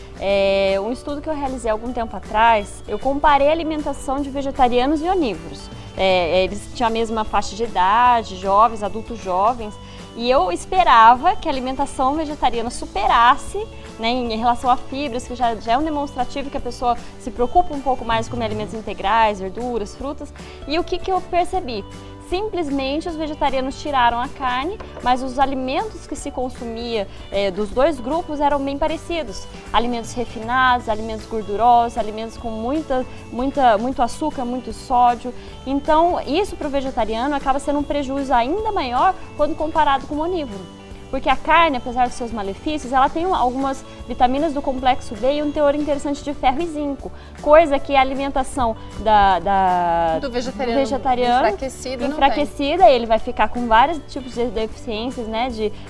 Um estudo que eu realizei algum tempo atrás, eu comparei a alimentação de vegetarianos e onívoros. Eles tinham a mesma faixa de idade, jovens, adultos jovens, e eu esperava que a alimentação vegetariana superasse, né, em relação a fibras, que já é um demonstrativo que a pessoa se preocupa um pouco mais com comer alimentos integrais, verduras, frutas. E o que eu percebi? Simplesmente os vegetarianos tiraram a carne, mas os alimentos que se consumia dos dois grupos eram bem parecidos. Alimentos refinados, alimentos gordurosos, alimentos com muito açúcar, muito sódio. Então, isso para o vegetariano acaba sendo um prejuízo ainda maior quando comparado com o onívoro. Porque a carne, apesar dos seus malefícios, ela tem algumas vitaminas do complexo B e um teor interessante de ferro e zinco, coisa que a alimentação do vegetariano enfraquecida, ele vai ficar com vários tipos de deficiências, né?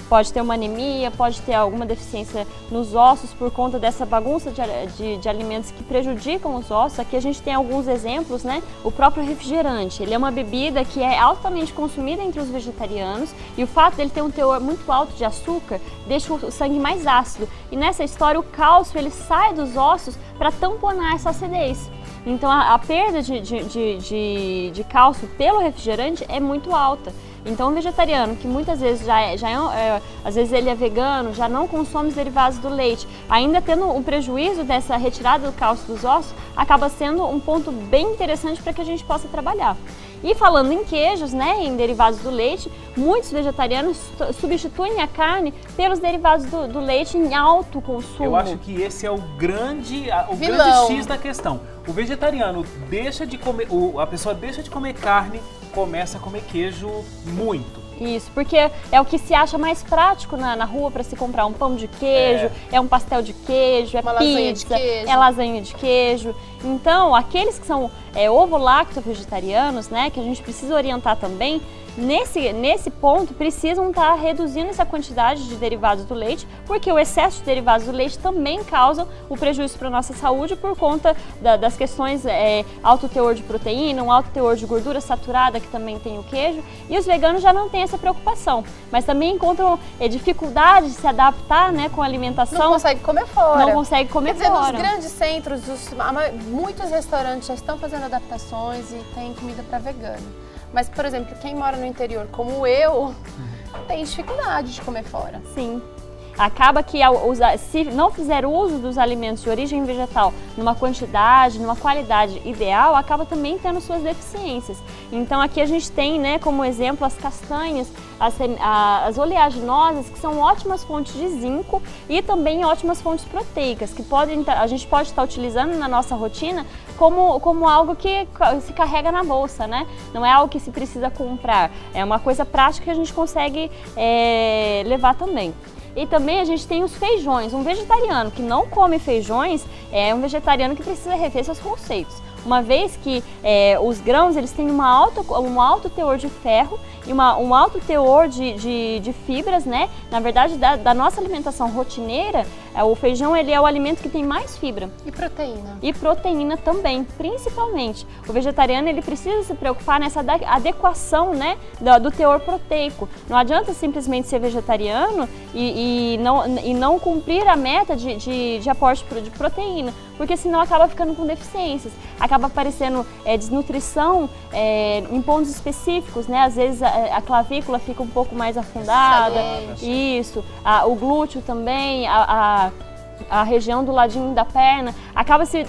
Pode ter uma anemia, pode ter alguma deficiência nos ossos por conta dessa bagunça de alimentos que prejudicam os ossos. Aqui a gente tem alguns exemplos, né? O próprio refrigerante, ele é uma bebida que é altamente consumida entre os vegetarianos e o fato dele ter um teor muito alto de açúcar deixa o sangue mais ácido. E nessa história o cálcio ele sai dos ossos para tamponar essa acidez. Então a perda de cálcio pelo refrigerante é muito alta. Então o vegetariano, que muitas vezes às vezes ele é vegano, já não consome os derivados do leite, ainda tendo um prejuízo dessa retirada do cálcio dos ossos, acaba sendo um ponto bem interessante para que a gente possa trabalhar. E falando em queijos, né, em derivados do leite, muitos vegetarianos substituem a carne pelos derivados do leite em alto consumo. Eu acho que esse é o grande X da questão. O vegetariano deixa de comer, a pessoa deixa de comer carne, começa a comer queijo muito. Isso, porque é o que se acha mais prático na rua para se comprar um pão de queijo, é um pastel de queijo, é uma pizza, é lasanha de queijo. Então, aqueles que são ovo-lacto vegetarianos, né, que a gente precisa orientar também, nesse ponto precisam estar reduzindo essa quantidade de derivados do leite, porque o excesso de derivados do leite também causa o prejuízo para a nossa saúde por conta das questões alto teor de proteína, um alto teor de gordura saturada que também tem o queijo, e os veganos já não têm essa preocupação, mas também encontram dificuldade de se adaptar, né, com a alimentação. Não consegue comer fora. Não consegue comer fora. Quer dizer, nos grandes centros, muitos restaurantes já estão fazendo adaptações e tem comida para vegano. Mas, por exemplo, quem mora no interior, como eu, tem dificuldade de comer fora. Sim. acaba que se não fizer uso dos alimentos de origem vegetal numa quantidade, numa qualidade ideal, acaba também tendo suas deficiências. Então aqui a gente tem, né, como exemplo as castanhas, as oleaginosas, que são ótimas fontes de zinco e também ótimas fontes proteicas, que a gente pode estar utilizando na nossa rotina como algo que se carrega na bolsa, né? Não é algo que se precisa comprar, é uma coisa prática que a gente consegue levar também. E também a gente tem os feijões. Um vegetariano que não come feijões é um vegetariano que precisa rever seus conceitos. Uma vez que os grãos eles têm um alto teor de ferro e um alto teor de fibras, né? Na verdade, da nossa alimentação rotineira, o feijão ele é o alimento que tem mais fibra. E proteína. E proteína também, principalmente. O vegetariano ele precisa se preocupar nessa adequação, né, do teor proteico. Não adianta simplesmente ser vegetariano e não cumprir a meta de aporte de proteína, porque senão acaba ficando com deficiências. Acaba aparecendo desnutrição em pontos específicos, né? Às vezes a clavícula fica um pouco mais afundada, isso, o glúteo também, a região do ladinho da perna, acaba se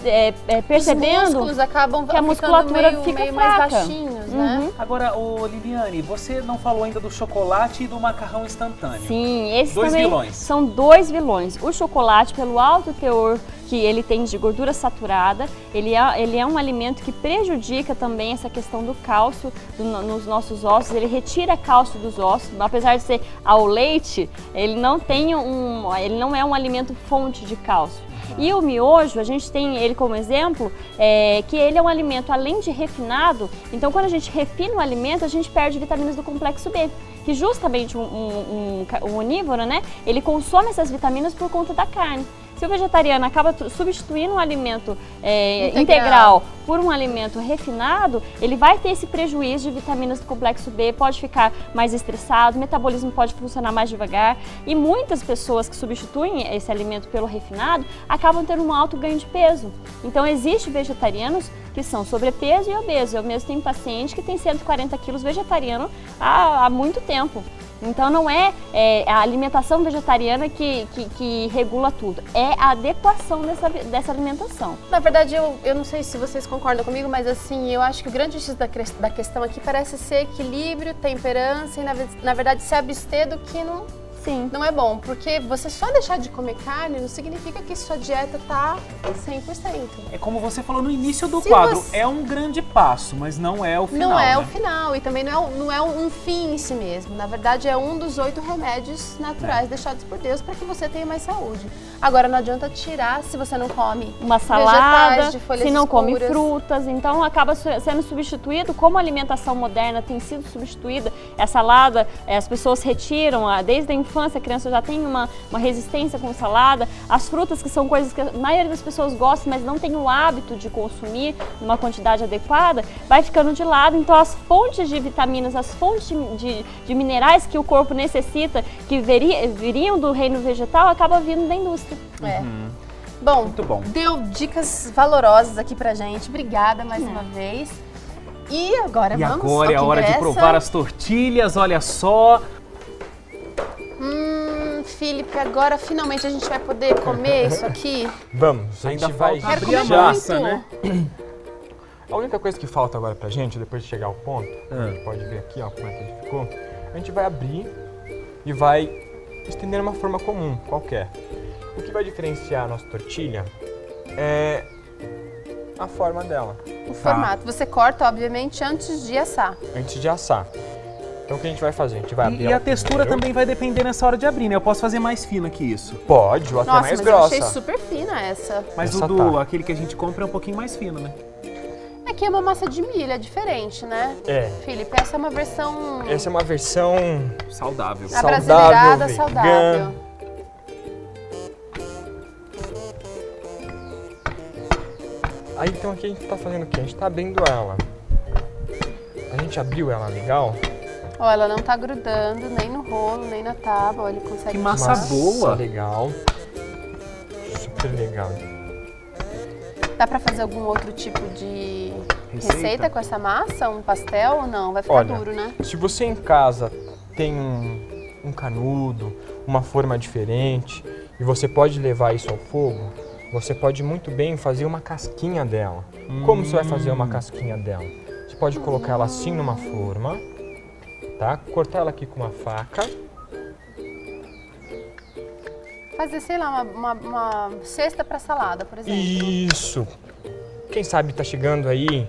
percebendo os músculos acabam que a musculatura fica meio fraca. mais baixinhos, né? Agora, Liliane, você não falou ainda do chocolate e do macarrão instantâneo. Sim, esses dois também vilões. São dois vilões. O chocolate, pelo alto teor que ele tem de gordura saturada, ele é um alimento que prejudica também essa questão do cálcio nos nossos ossos, ele retira cálcio dos ossos, apesar de ser ao leite, ele não é um alimento fonte de cálcio. E o miojo, a gente tem ele como exemplo, que ele é um alimento além de refinado, então quando a gente refina o alimento, a gente perde vitaminas do complexo B, que justamente um onívoro, né, ele consome essas vitaminas por conta da carne. Se o vegetariano acaba substituindo um alimento integral por um alimento refinado, ele vai ter esse prejuízo de vitaminas do complexo B, pode ficar mais estressado, o metabolismo pode funcionar mais devagar e muitas pessoas que substituem esse alimento pelo refinado acabam tendo um alto ganho de peso. Então existem vegetarianos que são sobrepeso e obeso. Eu mesmo tenho paciente que tem 140 quilos vegetariano há muito tempo. Então não é a alimentação vegetariana que regula tudo, é a adequação dessa alimentação. Na verdade, eu não sei se vocês concordam comigo, mas assim, eu acho que o grande X da questão aqui parece ser equilíbrio, temperança e na verdade se abster do que não é bom, porque você só deixar de comer carne não significa que sua dieta tá 100%. É como você falou no início do quadro, é um grande passo, mas não é o final. Não é né? o final e também não é um fim em si mesmo. Na verdade, é um dos 8 remédios naturais deixados por Deus para que você tenha mais saúde. Agora, não adianta tirar se você não come uma salada, vegetais de folhas se não escuras. come frutas, então acaba sendo substituído, como a alimentação moderna tem sido substituída, a salada, as pessoas retiram, desde a infância a criança já tem uma resistência com salada, as frutas que são coisas que a maioria das pessoas gosta, mas não tem o hábito de consumir numa quantidade adequada, vai ficando de lado, então as fontes de vitaminas, as fontes de minerais que o corpo necessita, que viriam do reino vegetal, acabam vindo da indústria. Bom, muito bom. Deu dicas valorosas aqui pra gente, obrigada mais uma vez. E agora vamos ao agora é a hora de provar as tortilhas, olha só. Felipe, agora finalmente a gente vai poder comer isso aqui? Vamos, a gente vai abrir a massa, né? A única coisa que falta agora pra gente, depois de chegar ao ponto, a gente pode ver aqui, ó, como é que ele ficou. A gente vai abrir e vai estender uma forma comum, qualquer. O que vai diferenciar a nossa tortilha é a forma dela. O formato. Você corta, obviamente, antes de assar. Antes de assar. Então o que a gente vai fazer? A gente vai abrir. E a textura também vai depender nessa hora de abrir, né? Eu posso fazer mais fina que isso. Pode, ou até mais mas grossa. Eu achei super fina essa. Mas essa aquele que a gente compra é um pouquinho mais fino, né? Aqui é uma massa de milho, é diferente, né? Felipe, essa é uma versão... Essa é uma versão... saudável. Abrasileirada, saudável. Aí então aqui a gente tá fazendo o quê? A gente tá abrindo ela. A gente abriu ela legal. Ó, ela não tá grudando nem no rolo, nem na tábua. Olha, ele consegue... Que massa boa! Legal. Super legal. Dá pra fazer algum outro tipo de receita com essa massa? Um pastel ou não? Vai ficar Olha, duro, né? Se você em casa tem um canudo uma forma diferente e você pode levar isso ao fogo, você pode muito bem fazer uma casquinha dela. Como você vai fazer uma casquinha dela? Você pode colocar ela assim numa forma, tá? Cortar ela aqui com uma faca. Fazer, sei lá, uma cesta para salada, por exemplo. Isso! Quem sabe tá chegando aí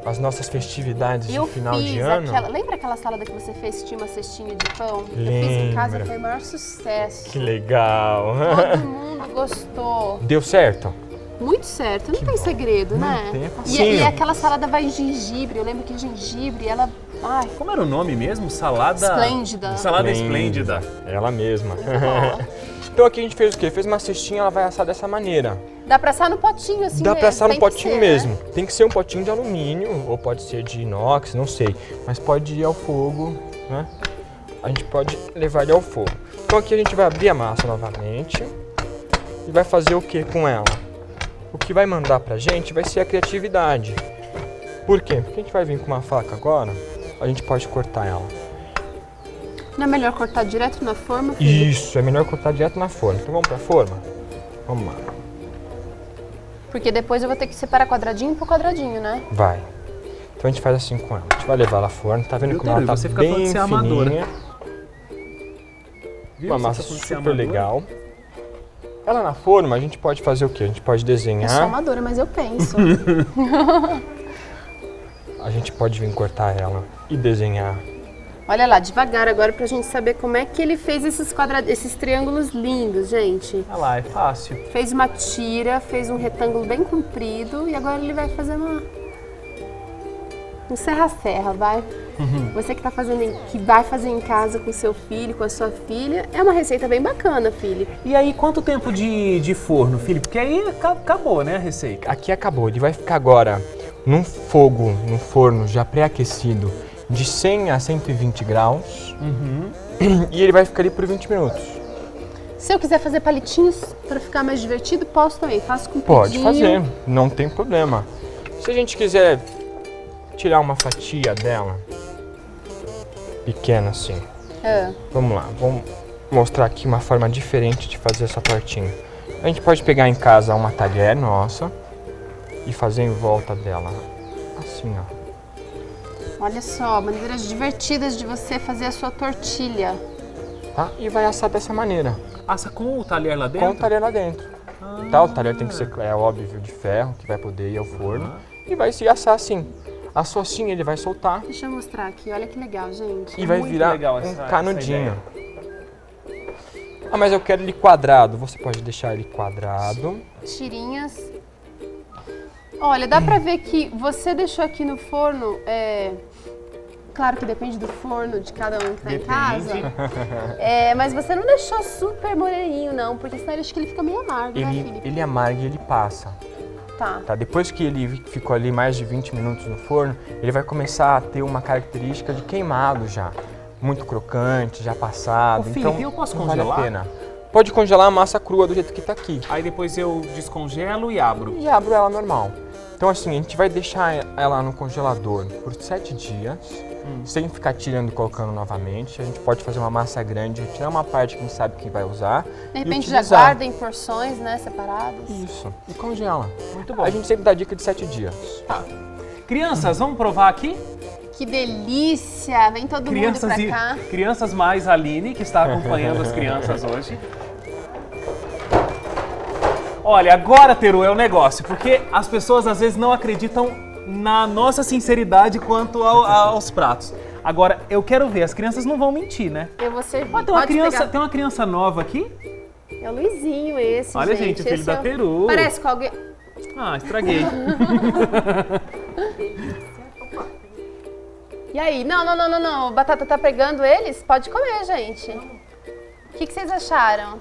as nossas festividades de final de ano. Lembra aquela salada que você fez que tinha uma cestinha de pão? Lembra. Eu fiz em casa, foi o maior sucesso. Que legal! Todo mundo gostou. Deu certo? Muito certo, não tem segredo, né? Tem, é E facinho. aquela salada vai em gengibre, eu lembro que gengibre, ela... Ai, Como era o nome mesmo? Salada... Esplêndida. Salada esplêndida. Ela mesma. Então aqui a gente fez o quê? Fez uma cestinha, ela vai assar dessa maneira. Dá pra assar no potinho assim Dá mesmo. pra assar no tem que potinho ser, mesmo. né? Tem que ser um potinho de alumínio, ou pode ser de inox, não sei. Mas pode ir ao fogo, né? A gente pode levar ele ao fogo. Então aqui a gente vai abrir a massa novamente e vai fazer o que com ela? O que vai mandar pra gente vai ser a criatividade. Por quê? Porque a gente vai vir com uma faca agora, a gente pode cortar ela. Não é melhor cortar direto na forma? Felipe? Isso, é melhor cortar direto na forma. Então vamos pra forma? Vamos lá. Porque depois eu vou ter que separar quadradinho por quadradinho, né? Vai. Então a gente faz assim com ela. A gente vai levar ela ao forno. Tá vendo como ela tá você fica falando de bem ser amadora. fininha. Viu? Uma Você massa tá falando de ser super amadora? legal. Ela na forma, a gente pode fazer o quê? A gente pode Eu sou desenhar. amadora, mas eu penso. A gente pode vir cortar ela e desenhar. Olha lá, devagar agora pra gente saber como é que ele fez esses triângulos lindos, gente. Olha lá, é fácil. Fez uma tira, fez um retângulo bem comprido e agora ele vai fazer um serra-serra, vai. Você que tá fazendo, que vai fazer em casa com seu filho, com a sua filha, é uma receita bem bacana, Felipe. E aí, quanto tempo de forno, Felipe? Porque aí acabou, né, a receita. Aqui acabou. Ele vai ficar agora num fogo, num forno já pré-aquecido de 100 a 120 graus. E ele vai ficar ali por 20 minutos. Se eu quiser fazer palitinhos para ficar mais divertido, posso também. Faço com Pode pudinho. fazer, não tem problema. Se a gente quiser tirar uma fatia dela, pequena assim. Vamos lá, vamos mostrar aqui uma forma diferente de fazer essa tortinha. A gente pode pegar em casa uma talher nossa e fazer em volta dela, assim, ó. Olha só, maneiras divertidas de você fazer a sua tortilha. Tá? E vai assar dessa maneira, Assa com o talher lá dentro? com o talher lá dentro. Tá? O talher tem que ser, é óbvio, de ferro, que vai poder ir ao forno. E vai se assar assim. Assou assim, ele vai soltar Deixa eu mostrar aqui, olha que legal, gente. e vai muito virar legal um essa canudinho. Ah, mas eu quero ele quadrado. Você pode deixar ele quadrado. Tirinhas. Olha, dá pra ver que você deixou aqui no forno, claro que depende do forno de cada um que tá em casa. Mas você não deixou super moreninho não, porque senão eu acho que ele fica meio amargo, né, Felipe? Ele amarga e ele passa. Tá? Depois que ele ficou ali mais de 20 minutos no forno, ele vai começar a ter uma característica de queimado já. Muito crocante, já passado. Ô, Felipe, então eu posso não vale a congelar? pena. Pode congelar a massa crua do jeito que tá aqui. Aí depois eu descongelo e abro. E abro ela normal. Então assim, a gente vai deixar ela no congelador por 7 dias, sem ficar tirando e colocando novamente. A gente pode fazer uma massa grande, tirar uma parte que a gente sabe que vai usar. De e repente já utilizar. guarda em porções, né, separadas. Isso, e congela. Muito bom. A gente sempre dá dica de 7 dias. Crianças, vamos provar aqui? Que delícia! Vem todo mundo pra cá. Crianças mais a Aline, que está acompanhando as crianças hoje. Olha, agora, Teru, é o negócio, porque as pessoas às vezes não acreditam na nossa sinceridade quanto aos pratos. Agora, eu quero ver, as crianças não vão mentir, né? Eu vou servir. Tem uma criança nova aqui? É o Luizinho esse, Olha, gente, o filho Esse da Teru. Parece com alguém... Ah, estraguei. E aí? Não. Batata tá pegando eles? Pode comer, gente. O que vocês acharam?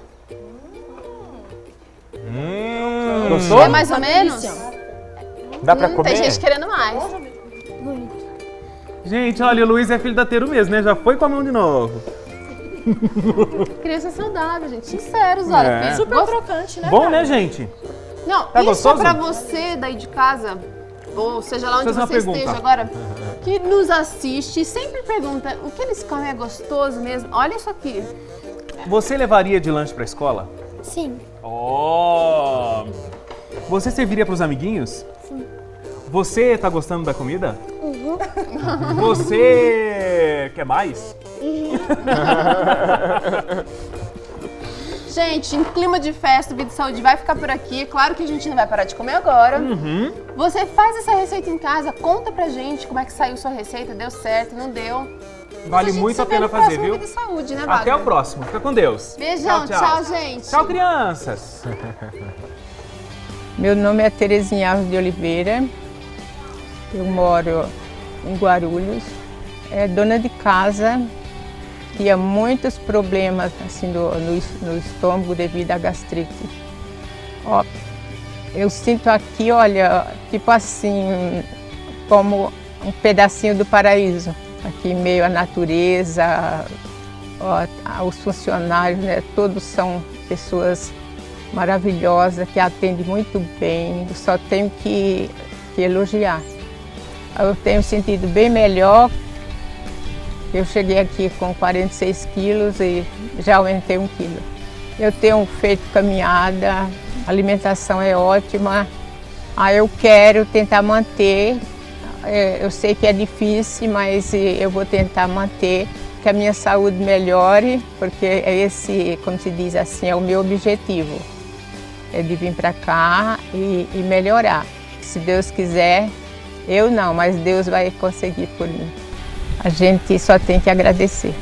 Gostou? É mais ou menos? Dá pra comer? Tem gente querendo mais. Gente, olha, o Luiz é filho da Teru mesmo, né? Já foi com a mão de novo. Criança saudável, gente. Sinceros, olha. Filho. Super crocante, né? Bom, cara? né, gente? Não, Tá isso gostoso? é pra você daí de casa, ou seja lá onde Deixa eu fazer você uma esteja pergunta. agora, que nos assiste e sempre pergunta, o que eles comem é gostoso mesmo? Olha isso aqui. Você levaria de lanche pra escola? Sim. Oh! Você serviria pros amiguinhos? Sim. Você tá gostando da comida? Uhum. Você quer mais? Gente, em clima de festa, o Vida e Saúde vai ficar por aqui. Claro que a gente não vai parar de comer agora. Você faz essa receita em casa, conta pra gente como é que saiu sua receita, deu certo, não deu. Vale muito a pena fazer, viu? Vida e Saúde, né, Até Wagner? o próximo. Fica com Deus. Beijão, tchau, gente. Tchau, crianças. Meu nome é Terezinha Alves de Oliveira. Eu moro em Guarulhos. É dona de casa. Tinha muitos problemas assim, no estômago devido à gastrite. Ó, eu sinto aqui, olha, tipo assim, como um pedacinho do paraíso. Aqui em meio à natureza, ó, os funcionários, né, todos são pessoas maravilhosas, que atendem muito bem. Eu só tenho que elogiar. Eu tenho sentido bem melhor. Eu cheguei aqui com 46 quilos e já aumentei 1 quilo. Eu tenho feito caminhada, a alimentação é ótima. Eu quero tentar manter. Eu sei que é difícil, mas eu vou tentar manter, que a minha saúde melhore, porque esse, como se diz assim, é o meu objetivo. É de vir para cá e melhorar. Se Deus quiser, eu não, mas Deus vai conseguir por mim. A gente só tem que agradecer.